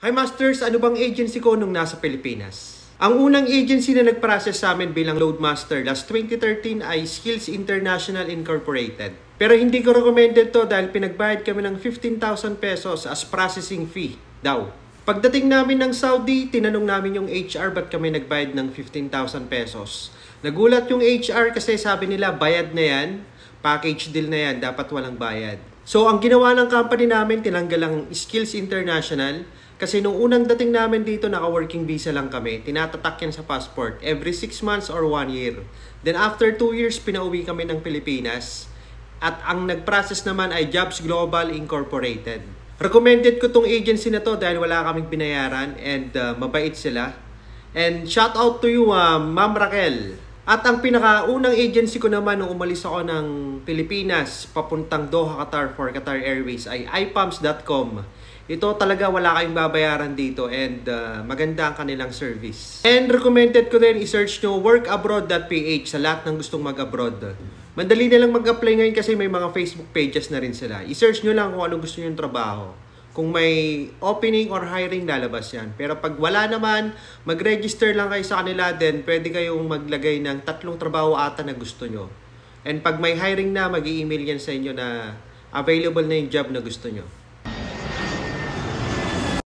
Hi Masters, ano bang agency ko nung nasa Pilipinas? Ang unang agency na nag-process sa amin bilang Loadmaster last 2013 ay Skills International Incorporated. Pero hindi ko recommended to dahil pinagbayad kami ng 15,000 pesos as processing fee daw. Pagdating namin ng Saudi, tinanong namin yung HR ba't kami nagbayad ng 15,000 pesos. Nagulat yung HR kasi sabi nila bayad na yan, package deal na yan, dapat walang bayad. So ang ginawa ng company namin, tinanggal ang Skills International. Kasi nung unang dating namin dito, naka-working visa lang kami. Tinatatak yan sa passport every 6 months or 1 year. Then after 2 years, pinauwi kami ng Pilipinas. At ang nag-process naman ay Jobs Global Incorporated. Recommended ko tong agency na to dahil wala kaming binayaran and mabait sila. And shout out to you, Ma'am Raquel. At ang pinakaunang agency ko naman nung umalis ako ng Pilipinas papuntang Doha, Qatar for Qatar Airways ay ipumps.com. Ito talaga wala kayong babayaran dito and maganda ang kanilang service. And recommended ko din i-search nyo workabroad.ph sa lahat ng gustong mag-abroad. Mandali na lang mag-apply ngayon kasi may mga Facebook pages na rin sila. I-search nyo lang kung anong gusto nyo yung trabaho. Kung may opening or hiring, lalabas yan. Pero pag wala naman, mag-register lang kayo sa kanila, then pwede kayong maglagay ng 3 trabaho ata na gusto nyo. And pag may hiring na, mag-i-email yan sa inyo na available na yung job na gusto nyo.